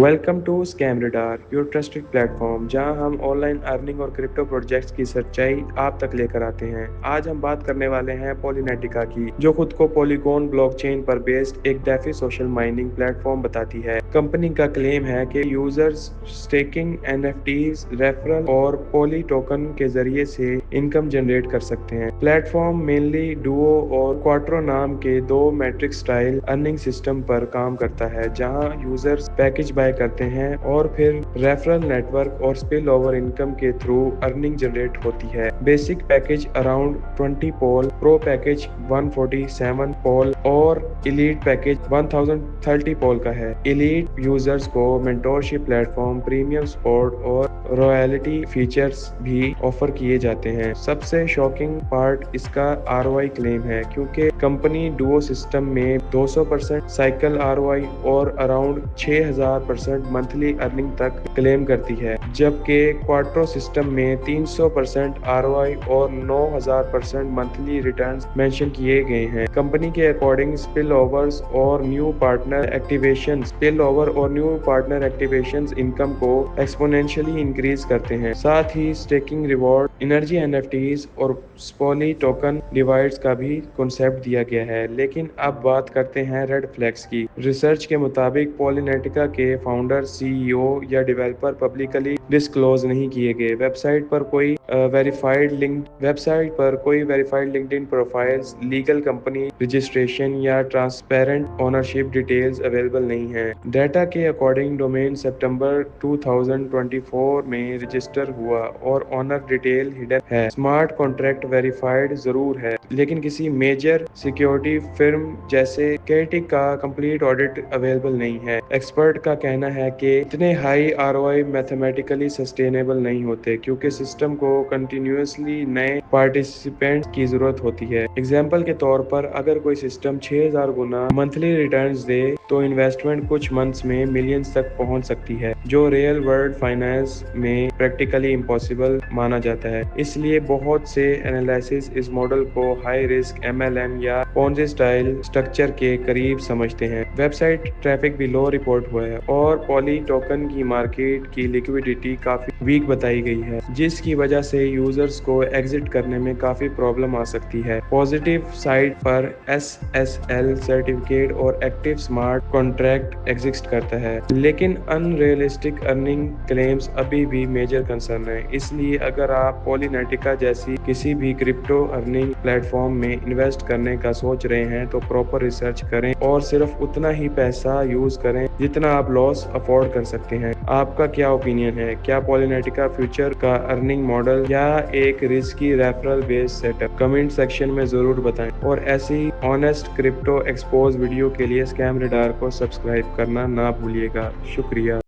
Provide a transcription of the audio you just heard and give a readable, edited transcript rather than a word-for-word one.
Welcome to scam radar, your trusted platform, जहां हम online earning और क्रिप्टो प्रोजेक्ट्स की सच्चाई आप तक लेकर आते हैं। आज हम बात करने वाले हैं पॉलीनेटिका की, जो खुद को पॉलीगॉन ब्लॉकचेन पर बेस्ड एक डेफी सोशल माइनिंग प्लेटफॉर्म बताती है। कंपनी का क्लेम है कि यूजर्स स्टेकिंग, एनएफटीज, रेफरल और पॉली टोकन के जरिए से इनकम जनरेट कर सकते हैं। प्लेटफॉर्म मेनली डुओ और क्वाट्रो नाम के दो मैट्रिक स्टाइल अर्निंग सिस्टम पर काम करता है, जहां यूजर्स पैकेज बाय करते हैं और फिर रेफरल नेटवर्क और स्पिल ओवर इनकम के थ्रू अर्निंग जनरेट होती है। Basic package around 20 Paul, pro package 147 Paul और एलीट पैकेज 1030 पॉल का है। एलीट यूजर्स को मेंटोरशिप प्लेटफॉर्म, प्रीमियम सपोर्ट और रॉयल्टी फीचर्स भी ऑफर किए जाते हैं। सबसे शॉकिंग पार्ट इसका आरओआई क्लेम है, क्योंकि कंपनी डुओ सिस्टम में 200% साइकिल आरओआई और अराउंड 6000% मंथली अर्निंग तक क्लेम करती है, जबकि क्वाट्रो सिस्टम में 300% आरओआई और 9000% मंथली रिटर्न्स मेंशन किए गए हैं। कंपनी के अकॉर्डिंग स्पिल ओवर्स और न्यू पार्टनर एक्टिवेशंस इनकम को एक्सपोनेंशियली इंक्रीज करते हैं। साथ ही स्टेकिंग रिवॉर्ड, एनर्जी एनएफटीज और पॉली टोकन डिवाइड्स का भी कॉन्सेप्ट दिया गया है। लेकिन अब बात करते हैं रेड फ्लैग्स की। रिसर्च के मुताबिक पॉलीनेटिका के फाउंडर, सीईओ या डेवलपर पब्लिकली डिस्क्लोज नहीं किए गए। वेबसाइट पर कोई verified LinkedIn profiles, legal company registration या ट्रांसपेरेंट ओनरशिप डिटेल्स अवेलेबल नहीं है। डाटा के अकॉर्डिंग डोमेन सितंबर 2024 में रजिस्टर हुआ और ओनर डिटेल हिडन है। स्मार्ट कॉन्ट्रैक्ट वेरीफाइड जरूर है, लेकिन किसी मेजर सिक्योरिटी फर्म जैसे केटिक का कंप्लीट ऑडिट अवेलेबल नहीं है। एक्सपर्ट का कहना है कि इतने हाई आरओआई मैथमेटिकली सस्टेनेबल नहीं होते, क्योंकि सिस्टम को कंटिन्यूअसली नए पार्टिसिपेंट्स की जरूरत होती है। एग्जाम्पल के तौर पर अगर कोई सिस्टम 6000 गुना मंथली रिटर्न्स दे तो इन्वेस्टमेंट कुछ मंथ्स में मिलियंस तक पहुंच सकती है, जो रियल वर्ल्ड फाइनेंस में प्रैक्टिकली इम्पॉसिबल माना जाता है। इसलिए बहुत से एनालिसिस इस मॉडल को हाई रिस्क एमएलएम या पोंजी स्टाइल स्ट्रक्चर के करीब समझते हैं। वेबसाइट ट्रैफिक भी लो रिपोर्ट हुआ है और पॉली टोकन की मार्केट की लिक्विडिटी काफी वीक बताई गई है, जिसकी वजह से यूजर्स को एग्जिट करने में काफी प्रॉब्लम आ सकती है। पॉजिटिव साइड पर एसएसएल सर्टिफिकेट और एक्टिव स्मार्ट कॉन्ट्रैक्ट एग्जिस्ट करता है, लेकिन अनरियलिस्टिक अर्निंग क्लेम्स अभी भी मेजर कंसर्न है। इसलिए अगर आप पॉलीनेटिका जैसी किसी भी क्रिप्टो अर्निंग प्लेटफॉर्म में इन्वेस्ट करने का सोच रहे हैं तो प्रॉपर रिसर्च करें और सिर्फ उतना ही पैसा यूज करें जितना आप लॉस अफोर्ड कर सकते हैं। आपका क्या ओपिनियन है? क्या पॉलीनेटिका फ्यूचर का अर्निंग मॉडल या एक risky referral based setup? Comment section में जरूर बताएं और ऐसी ऑनेस्ट क्रिप्टो एक्सपोज वीडियो के लिए स्कैम रडार को सब्सक्राइब करना ना भूलिएगा। शुक्रिया।